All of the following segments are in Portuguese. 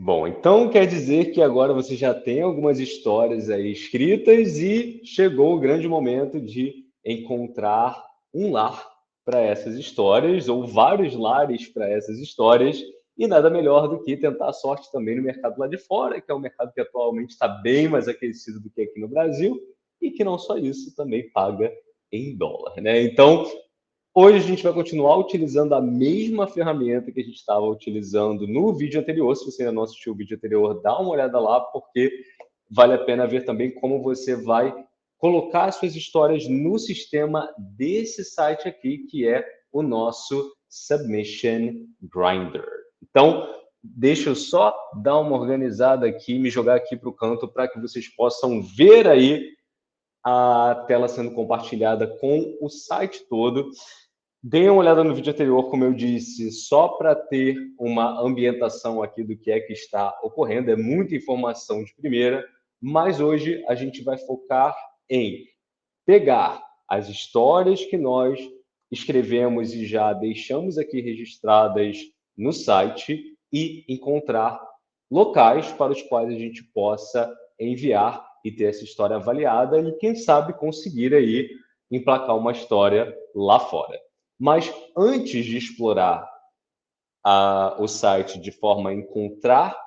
Bom, então quer dizer que agora você já tem algumas histórias aí escritas e chegou o grande momento de encontrar um lar para essas histórias, ou vários lares para essas histórias, e nada melhor do que tentar a sorte também no mercado lá de fora, que é um mercado que atualmente está bem mais aquecido do que aqui no Brasil, e que não só isso, também paga em dólar, né? Então, hoje a gente vai continuar utilizando a mesma ferramenta que a gente estava utilizando no vídeo anterior. Se você ainda não assistiu o vídeo anterior, dá uma olhada lá, porque vale a pena ver também como você vai colocar suas histórias no sistema desse site aqui, que é o nosso Submission Grinder. Então, deixa eu só dar uma organizada aqui, me jogar aqui para o canto para que vocês possam ver aí a tela sendo compartilhada com o site todo. Deem uma olhada no vídeo anterior, como eu disse, só para ter uma ambientação aqui do que é que está ocorrendo. É muita informação de primeira, mas hoje a gente vai focar em pegar as histórias que nós escrevemos e já deixamos aqui registradas no site e encontrar locais para os quais a gente possa enviar e ter essa história avaliada e, quem sabe, conseguir aí emplacar uma história lá fora. Mas antes de explorar o site de forma a encontrar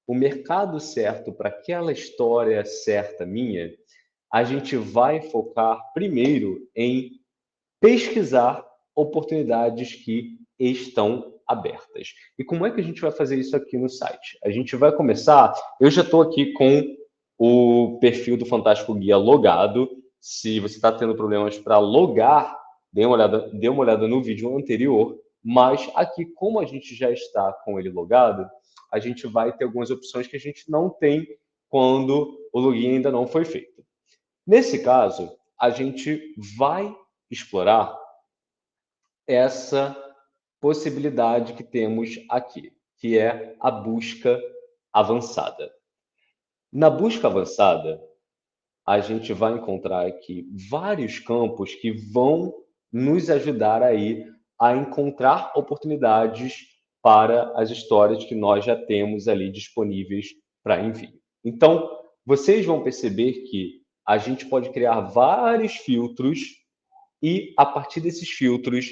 o mercado certo para aquela história certa minha, a gente vai focar primeiro em pesquisar oportunidades que estão abertas. E como é que a gente vai fazer isso aqui no site? A gente vai começar. Eu já estou aqui com o perfil do Fantástico Guia logado. Se você está tendo problemas para logar, dê uma olhada no vídeo anterior. Mas aqui, como a gente já está com ele logado, a gente vai ter algumas opções que a gente não tem quando o login ainda não foi feito. Nesse caso, a gente vai explorar essa possibilidade que temos aqui, que é a busca avançada. Na busca avançada, a gente vai encontrar aqui vários campos que vão nos ajudar aí a encontrar oportunidades para as histórias que nós já temos ali disponíveis para envio. Então, vocês vão perceber que a gente pode criar vários filtros e, a partir desses filtros,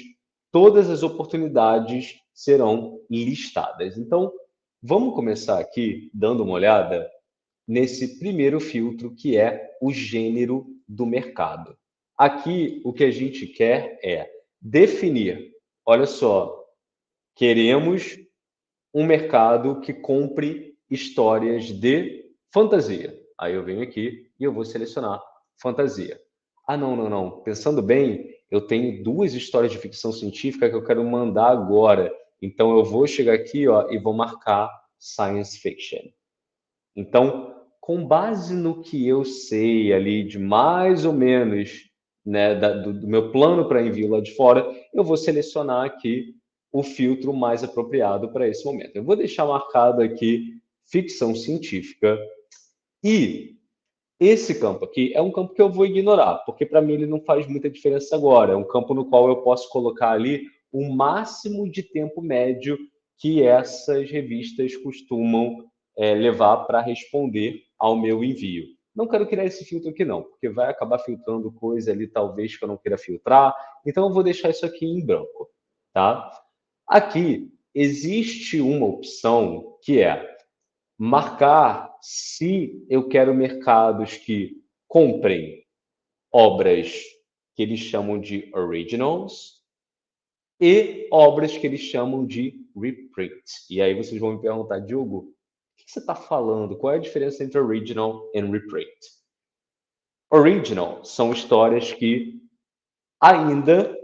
todas as oportunidades serão listadas. Então, vamos começar aqui dando uma olhada nesse primeiro filtro, que é o gênero do mercado. Aqui, o que a gente quer é definir, olha só, queremos um mercado que compre histórias de fantasia. Aí eu venho aqui e eu vou selecionar fantasia. Ah, não, não, não. Pensando bem, eu tenho duas histórias de ficção científica que eu quero mandar agora. Então eu vou chegar aqui, ó, e vou marcar science fiction. Então, com base no que eu sei ali de mais ou menos, né, do meu plano para envio lá de fora, eu vou selecionar aqui o filtro mais apropriado para esse momento. Eu vou deixar marcado aqui ficção científica e esse campo aqui é um campo que eu vou ignorar, porque para mim ele não faz muita diferença agora. É um campo no qual eu posso colocar ali o máximo de tempo médio que essas revistas costumam levar para responder ao meu envio. Não quero criar esse filtro aqui não, porque vai acabar filtrando coisa ali talvez que eu não queira filtrar. Então eu vou deixar isso aqui em branco, tá? Aqui existe uma opção que é marcar se eu quero mercados que comprem obras que eles chamam de originals e obras que eles chamam de reprint. E aí vocês vão me perguntar, Diogo, o que você está falando? Qual é a diferença entre original e reprint? Original são histórias que ainda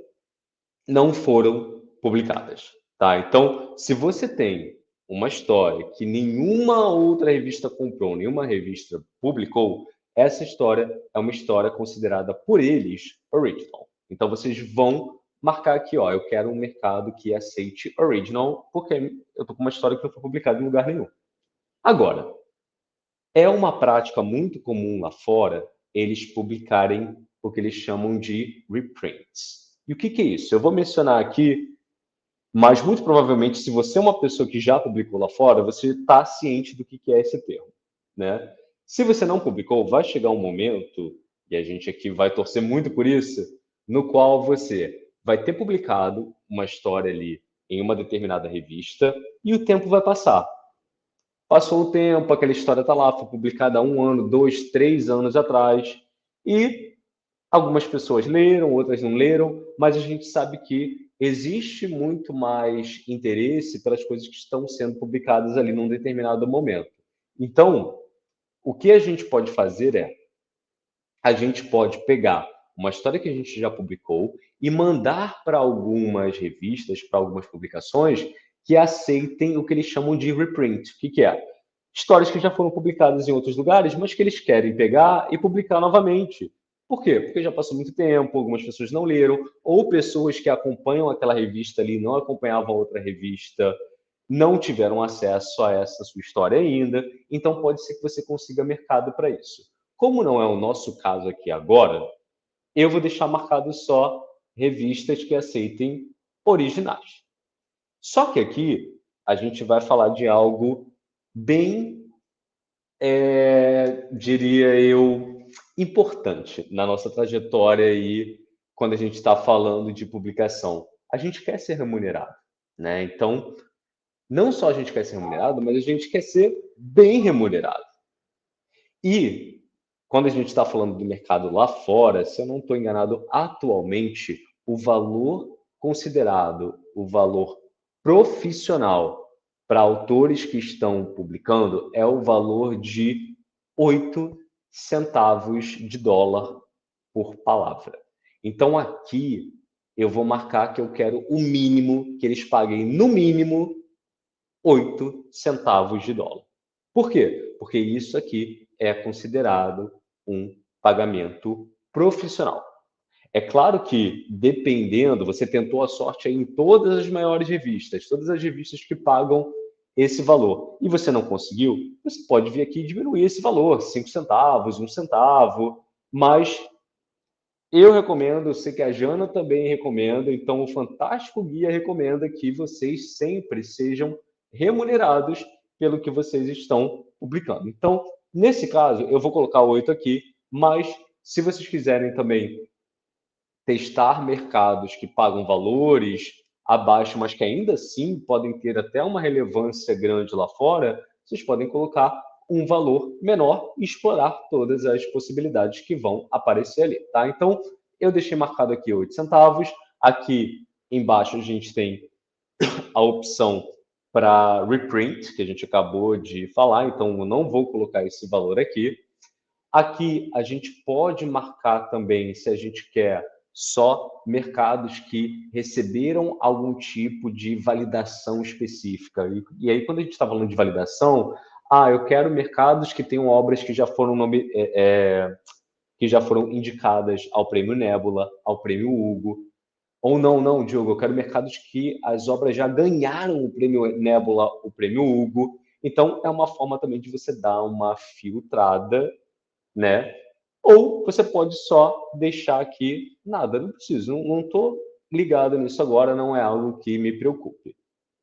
não foram publicadas, tá? Então, se você tem uma história que nenhuma outra revista comprou, nenhuma revista publicou, essa história é uma história considerada por eles original. Então, vocês vão marcar aqui, ó, eu quero um mercado que aceite original, porque eu tô com uma história que não foi publicada em lugar nenhum. Agora, é uma prática muito comum lá fora eles publicarem o que eles chamam de reprints. E o que é isso? Eu vou mencionar aqui Mas, muito provavelmente, se você é uma pessoa que já publicou lá fora, você está ciente do que é esse termo, né? Se você não publicou, vai chegar um momento, e a gente aqui vai torcer muito por isso, no qual você vai ter publicado uma história ali em uma determinada revista e o tempo vai passar. Passou o tempo, aquela história está lá, foi publicada há 1 ano, 2, 3 anos atrás, e algumas pessoas leram, outras não leram, mas a gente sabe que existe muito mais interesse pelas coisas que estão sendo publicadas ali num determinado momento. Então, o que a gente pode fazer é, a gente pode pegar uma história que a gente já publicou e mandar para algumas revistas, para algumas publicações que aceitem o que eles chamam de reprint. O que que é? Histórias que já foram publicadas em outros lugares, mas que eles querem pegar e publicar novamente. Por quê? Porque já passou muito tempo, algumas pessoas não leram, ou pessoas que acompanham aquela revista ali não acompanhavam outra revista, não tiveram acesso a essa sua história ainda, então pode ser que você consiga mercado para isso. Como não é o nosso caso aqui agora, eu vou deixar marcado só revistas que aceitem originais. Só que aqui a gente vai falar de algo bem, diria eu, importante na nossa trajetória aí, quando a gente está falando de publicação. A gente quer ser remunerado, né? Então, não só a gente quer ser remunerado, mas a gente quer ser bem remunerado. E quando a gente está falando do mercado lá fora, se eu não estou enganado, atualmente o valor considerado, o valor profissional para autores que estão publicando é o valor de 8 centavos de dólar por palavra. Então aqui eu vou marcar que eu quero o mínimo que eles paguem, no mínimo 8 centavos de dólar. Por quê? Porque isso aqui é considerado um pagamento profissional. É claro que, dependendo, você tentou a sorte aí em todas as maiores revistas, todas as revistas que pagam esse valor, e você não conseguiu, você pode vir aqui e diminuir esse valor, 5 centavos, 1 centavo, mas eu recomendo, eu sei que a Jana também recomenda, então o Fantástico Guia recomenda que vocês sempre sejam remunerados pelo que vocês estão publicando. Então, nesse caso, eu vou colocar 8 aqui, mas se vocês quiserem também testar mercados que pagam valores abaixo, mas que ainda assim podem ter até uma relevância grande lá fora, vocês podem colocar um valor menor e explorar todas as possibilidades que vão aparecer ali, tá? Então, eu deixei marcado aqui 8 centavos. Aqui embaixo a gente tem a opção para reprint, que a gente acabou de falar, então eu não vou colocar esse valor aqui. Aqui a gente pode marcar também se a gente quer só mercados que receberam algum tipo de validação específica. E aí, quando a gente está falando de validação, eu quero mercados que tenham obras que já foram que já foram indicadas ao Prêmio Nebula, ao Prêmio Hugo. Ou não, não, Diogo, eu quero mercados que as obras já ganharam o Prêmio Nebula, o Prêmio Hugo. Então, é uma forma também de você dar uma filtrada, né? Ou você pode só deixar aqui, nada, não preciso, não estou ligado nisso agora, não é algo que me preocupe,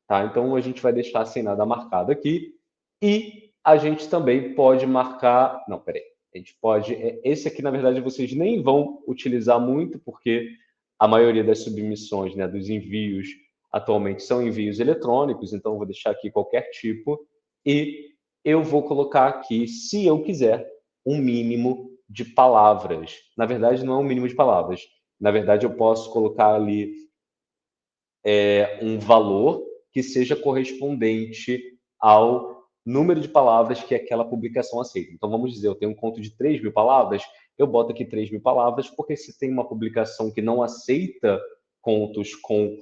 tá? Então a gente vai deixar sem nada marcado aqui e a gente também pode marcar, não, peraí, a gente pode, esse aqui na verdade vocês nem vão utilizar muito porque a maioria das submissões, né, dos envios atualmente são envios eletrônicos, então eu vou deixar aqui qualquer tipo e eu vou colocar aqui, se eu quiser, um mínimo de palavras. Na verdade, não é um mínimo de palavras. Na verdade, eu posso colocar ali um valor que seja correspondente ao número de palavras que aquela publicação aceita. Então, vamos dizer, eu tenho um conto de 3.000 palavras, eu boto aqui 3.000 palavras, porque se tem uma publicação que não aceita contos com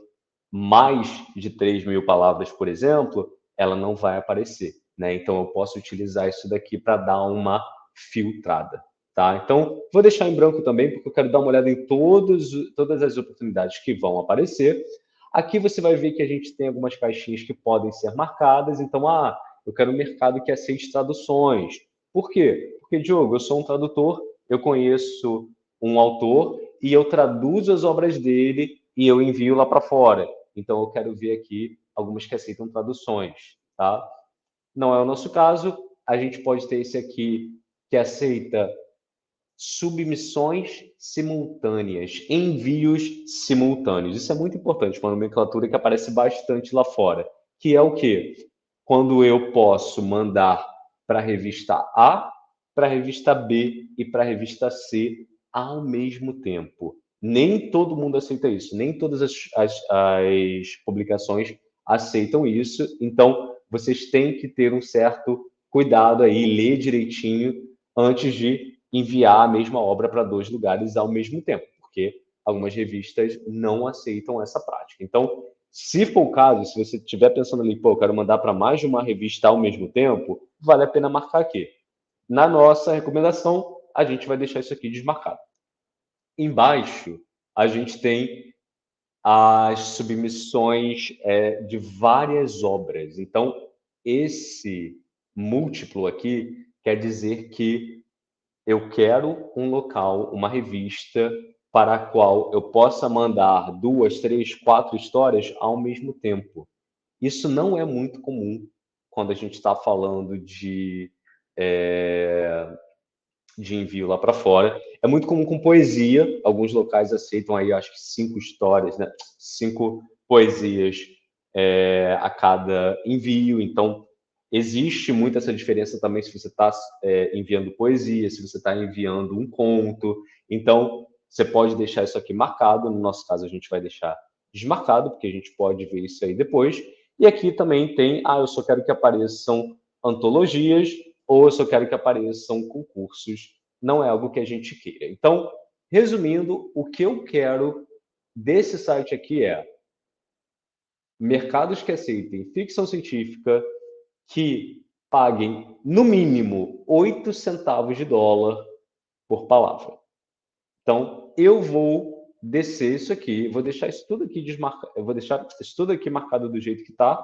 mais de 3.000 palavras, por exemplo, ela não vai aparecer, né? Então, eu posso utilizar isso daqui para dar uma filtrada, tá? Então, vou deixar em branco também, porque eu quero dar uma olhada em todas as oportunidades que vão aparecer. Aqui você vai ver que a gente tem algumas caixinhas que podem ser marcadas. Então, eu quero um mercado que aceite traduções. Por quê? Porque, Diogo, eu sou um tradutor, eu conheço um autor e eu traduzo as obras dele e eu envio lá para fora. então eu quero ver aqui algumas que aceitam traduções, tá? Não é o nosso caso, a gente pode ter esse aqui que aceita submissões simultâneas, envios simultâneos. Isso é muito importante, uma nomenclatura que aparece bastante lá fora, que é o quê? Quando eu posso mandar para a revista A, para a revista B e para a revista C ao mesmo tempo. Nem todo mundo aceita isso, nem todas as publicações aceitam isso, então vocês têm que ter um certo cuidado aí, ler direitinho antes de enviar a mesma obra para dois lugares ao mesmo tempo, porque algumas revistas não aceitam essa prática. Então, se for o caso, se você estiver pensando ali, pô, eu quero mandar para mais de uma revista ao mesmo tempo, vale a pena marcar aqui. Na nossa recomendação, a gente vai deixar isso aqui desmarcado. Embaixo, a gente tem as submissões de várias obras. Então, esse múltiplo aqui quer dizer que eu quero um local, uma revista para a qual eu possa mandar 2, 3, 4 histórias ao mesmo tempo. Isso não é muito comum quando a gente está falando de envio lá para fora. É muito comum com poesia. Alguns locais aceitam aí, acho que 5 histórias, né? 5 poesias a cada envio. Então, existe muito essa diferença também se você está enviando poesia, se você está enviando um conto. Então, você pode deixar isso aqui marcado. No nosso caso, a gente vai deixar desmarcado, porque a gente pode ver isso aí depois. E aqui também tem, eu só quero que apareçam antologias ou eu só quero que apareçam concursos. Não é algo que a gente queira. Então, resumindo, o que eu quero desse site aqui é mercados que aceitem ficção científica, que paguem no mínimo 8 centavos de dólar por palavra. Então, eu vou descer isso aqui, vou deixar isso tudo aqui desmarcado, eu vou deixar isso tudo aqui marcado do jeito que está.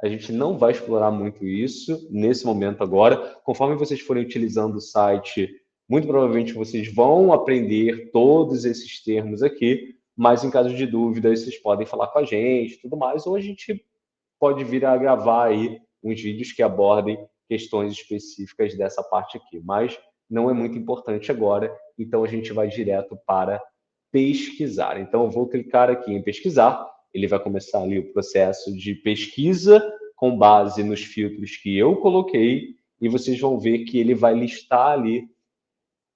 A gente não vai explorar muito isso nesse momento agora. Conforme vocês forem utilizando o site, muito provavelmente vocês vão aprender todos esses termos aqui, mas em caso de dúvidas, vocês podem falar com a gente e tudo mais, ou a gente pode vir a gravar aí uns vídeos que abordem questões específicas dessa parte aqui, mas não é muito importante agora, então a gente vai direto para pesquisar. Então eu vou clicar aqui em pesquisar, ele vai começar ali o processo de pesquisa com base nos filtros que eu coloquei e vocês vão ver que ele vai listar ali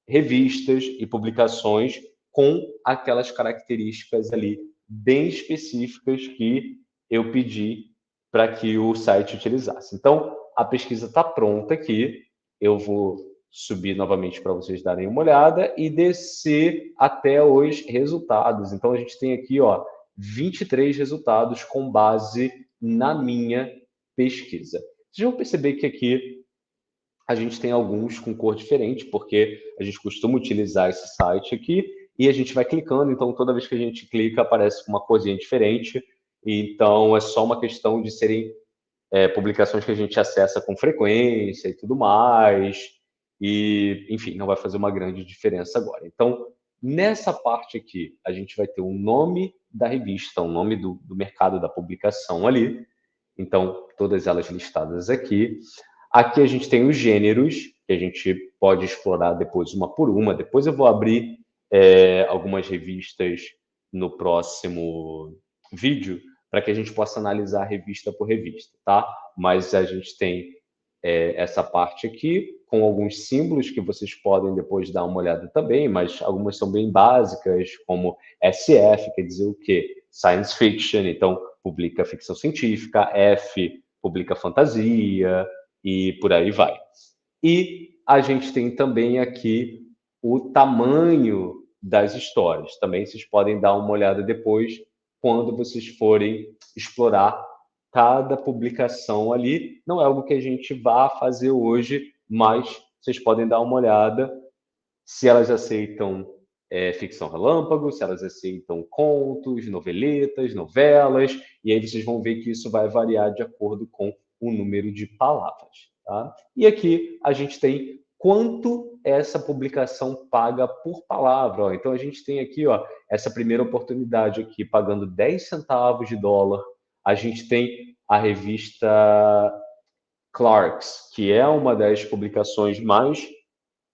revistas e publicações com aquelas características ali bem específicas que eu pedi para que o site utilizasse. Então, a pesquisa está pronta aqui. Eu vou subir novamente para vocês darem uma olhada e descer até os resultados. Então, a gente tem aqui, 23 resultados com base na minha pesquisa. Vocês vão perceber que aqui a gente tem alguns com cor diferente, porque a gente costuma utilizar esse site aqui e a gente vai clicando, então toda vez que a gente clica aparece uma corzinha diferente, então é só uma questão de serem publicações que a gente acessa com frequência e tudo mais, e enfim, não vai fazer uma grande diferença agora. Então, nessa parte aqui, a gente vai ter o nome da revista, o nome do mercado da publicação ali, então todas elas listadas aqui. Aqui a gente tem os gêneros, que a gente pode explorar depois uma por uma. Depois eu vou abrir algumas revistas no próximo vídeo, para que a gente possa analisar revista por revista, tá? Mas a gente tem essa parte aqui, com alguns símbolos que vocês podem depois dar uma olhada também, mas algumas são bem básicas, como SF, quer dizer o quê? Science Fiction, então publica ficção científica, F publica fantasia, e por aí vai. E a gente tem também aqui o tamanho das histórias. Também vocês podem dar uma olhada depois, quando vocês forem explorar cada publicação ali. Não é algo que a gente vá fazer hoje, mas vocês podem dar uma olhada se elas aceitam ficção relâmpago, se elas aceitam contos, noveletas, novelas, e aí vocês vão ver que isso vai variar de acordo com o número de palavras. Tá? E aqui a gente tem quanto essa publicação paga por palavra. Ó. Então, a gente tem aqui, ó, essa primeira oportunidade aqui, pagando 10 centavos de dólar. A gente tem a revista Clarks, que é uma das publicações mais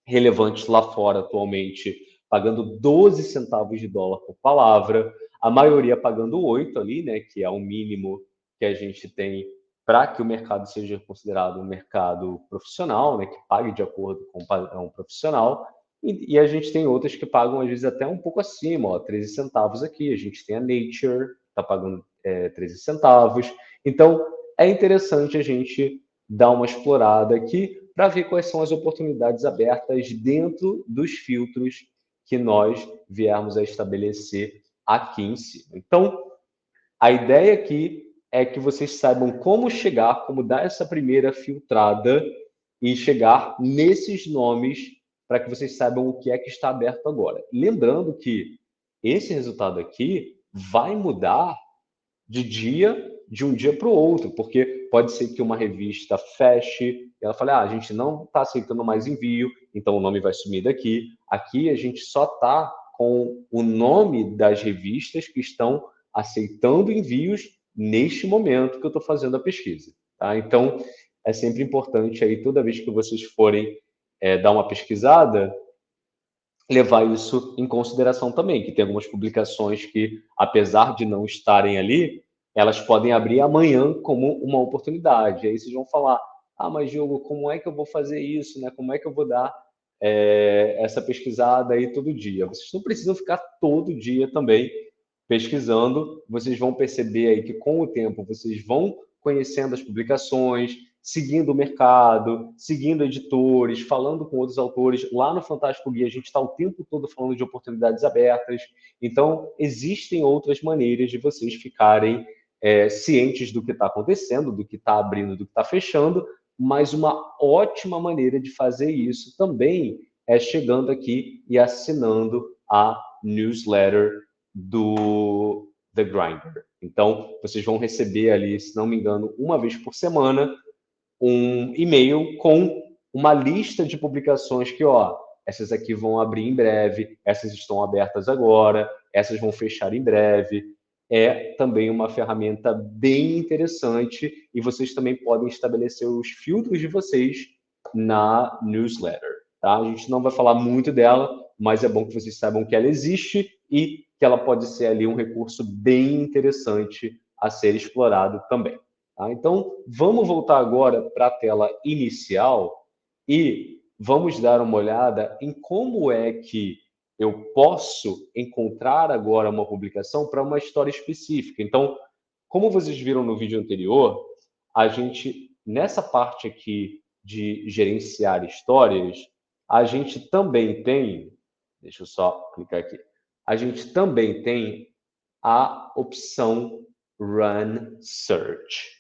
relevantes lá fora atualmente, pagando 12 centavos de dólar por palavra, a maioria pagando 8 ali, né, que é o mínimo que a gente tem para que o mercado seja considerado um mercado profissional, né, que pague de acordo com o padrão profissional, e a gente tem outras que pagam às vezes até um pouco acima, ó, 13 centavos aqui, a gente tem a Nature, está pagando 13 centavos, então é interessante a gente dar uma explorada aqui para ver quais são as oportunidades abertas dentro dos filtros que nós viermos a estabelecer aqui em cima. Então, a ideia aqui é que vocês saibam como chegar, como dar essa primeira filtrada e chegar nesses nomes para que vocês saibam o que é que está aberto agora. Lembrando que esse resultado aqui vai mudar de um dia para o outro, porque pode ser que uma revista feche e ela fale, a gente não está aceitando mais envio, então o nome vai sumir daqui. Aqui a gente só está com o nome das revistas que estão aceitando envios neste momento que eu estou fazendo a pesquisa. Tá? Então, é sempre importante aí, toda vez que vocês forem dar uma pesquisada, levar isso em consideração também, que tem algumas publicações que, apesar de não estarem ali, elas podem abrir amanhã como uma oportunidade. Aí vocês vão falar, mas Diogo, como é que eu vou fazer isso, né? Como é que eu vou dar essa pesquisada aí todo dia? Vocês não precisam ficar todo dia também pesquisando, vocês vão perceber aí que com o tempo vocês vão conhecendo as publicações, seguindo o mercado, seguindo editores, falando com outros autores. Lá no Fantástico Guia a gente está o tempo todo falando de oportunidades abertas. Então, existem outras maneiras de vocês ficarem cientes do que está acontecendo, do que está abrindo, do que está fechando, mas uma ótima maneira de fazer isso também é chegando aqui e assinando a newsletter do The Grindr. Então, vocês vão receber ali, se não me engano, uma vez por semana, um e-mail com uma lista de publicações que, essas aqui vão abrir em breve, essas estão abertas agora, essas vão fechar em breve. É também uma ferramenta bem interessante e vocês também podem estabelecer os filtros de vocês na newsletter. Tá? A gente não vai falar muito dela, mas é bom que vocês saibam que ela existe e que ela pode ser ali um recurso bem interessante a ser explorado também. Tá? Então, vamos voltar agora para a tela inicial e vamos dar uma olhada em como é que eu posso encontrar agora uma publicação para uma história específica. Então, como vocês viram no vídeo anterior, a gente, nessa parte aqui de gerenciar histórias, a gente também tem, deixa eu só clicar aqui, a gente também tem a opção Run Search.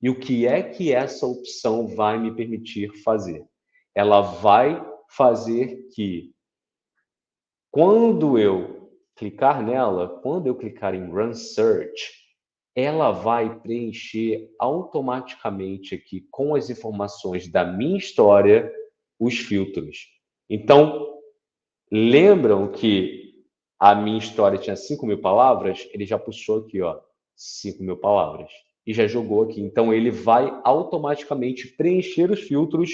E o que é que essa opção vai me permitir fazer? Ela vai fazer que, quando eu clicar nela, quando eu clicar em Run Search, ela vai preencher automaticamente aqui com as informações da minha história os filtros. Então, lembram que a minha história tinha 5.000 palavras? Ele já puxou aqui, 5.000 palavras. E já jogou aqui. Então, ele vai automaticamente preencher os filtros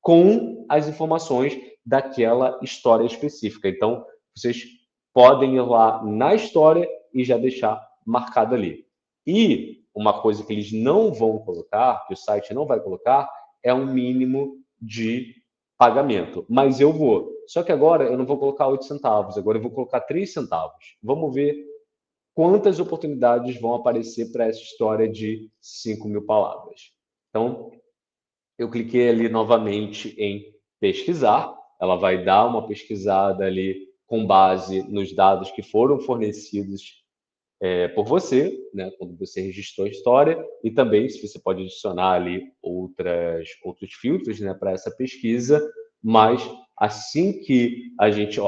com as informações daquela história específica. Então, vocês podem ir lá na história e já deixar marcado ali. E uma coisa que eles não vão colocar, que o site não vai colocar, é um mínimo de pagamento. Mas eu vou. Só que agora eu não vou colocar 8 centavos, agora eu vou colocar 3 centavos. Vamos ver quantas oportunidades vão aparecer para essa história de 5.000 palavras. Então, eu cliquei ali novamente em pesquisar. Ela vai dar uma pesquisada ali com base nos dados que foram fornecidos por você, né, quando você registrou a história, e também se você pode adicionar ali outros filtros, né, para essa pesquisa, mas assim que a gente,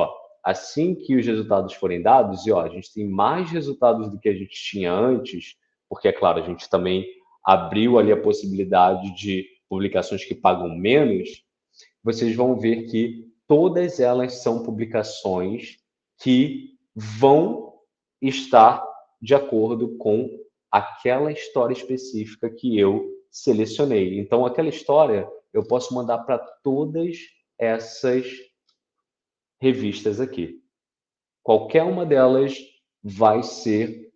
assim que os resultados forem dados, e a gente tem mais resultados do que a gente tinha antes, porque é claro, a gente também abriu ali a possibilidade de publicações que pagam menos, vocês vão ver que todas elas são publicações que vão estar de acordo com aquela história específica que eu selecionei. Então, aquela história eu posso mandar para todas essas revistas aqui. Qualquer uma delas vai ser.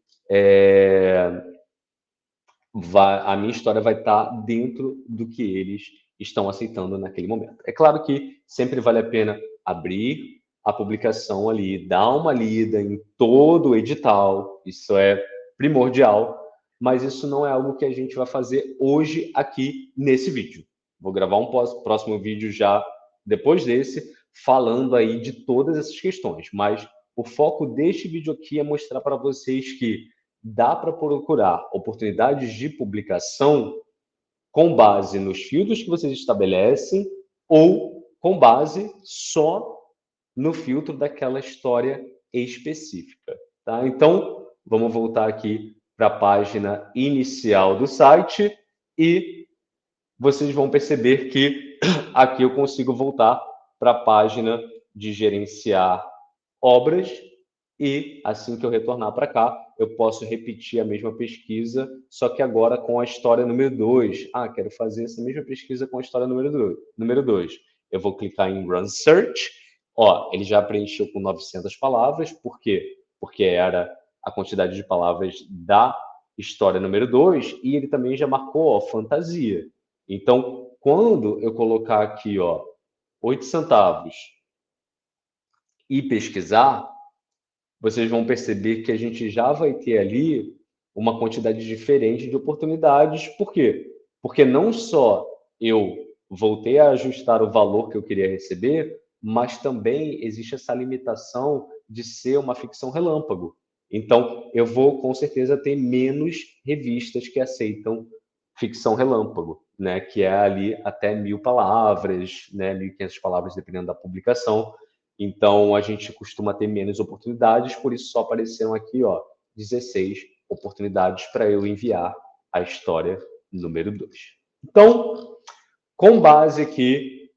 A minha história vai estar dentro do que eles estão aceitando naquele momento. É claro que sempre vale a pena abrir a publicação ali, dar uma lida em todo o edital, isso é primordial, mas isso não é algo que a gente vai fazer hoje aqui nesse vídeo. Vou gravar um próximo vídeo já depois desse, falando aí de todas essas questões, mas o foco deste vídeo aqui é mostrar para vocês que dá para procurar oportunidades de publicação com base nos filtros que vocês estabelecem ou com base só no filtro daquela história específica, tá? Então, vamos voltar aqui para a página inicial do site e vocês vão perceber que aqui eu consigo voltar para a página de gerenciar obras e assim que eu retornar para cá, eu posso repetir a mesma pesquisa, só que agora com a história número 2. Ah, quero fazer essa mesma pesquisa com a história número 2. Eu vou clicar em Run Search. Ó, ele já preencheu com 900 palavras. Por quê? Porque era a quantidade de palavras da história número 2 e ele também já marcou, ó, fantasia. Então, quando eu colocar aqui, ó, 8 centavos e pesquisar, vocês vão perceber que a gente já vai ter ali uma quantidade diferente de oportunidades. Por quê? Porque não só eu voltei a ajustar o valor que eu queria receber, mas também existe essa limitação de ser uma ficção relâmpago. Então, eu vou com certeza ter menos revistas que aceitam ficção relâmpago, né? Que é ali até 1.000 palavras, né? 1.500 palavras, dependendo da publicação. Então, a gente costuma ter menos oportunidades, por isso só apareceram aqui, ó, 16 oportunidades para eu enviar a história número 2. Então, com base aqui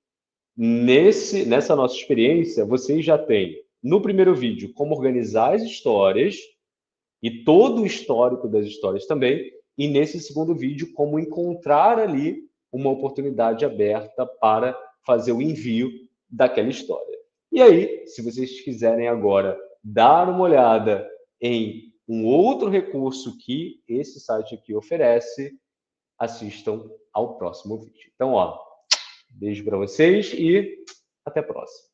nessa nossa experiência, vocês já têm no primeiro vídeo como organizar as histórias e todo o histórico das histórias também, e nesse segundo vídeo como encontrar ali uma oportunidade aberta para fazer o envio daquela história. E aí, se vocês quiserem agora dar uma olhada em um outro recurso que esse site aqui oferece, assistam ao próximo vídeo. Então, ó, beijo para vocês e até a próxima.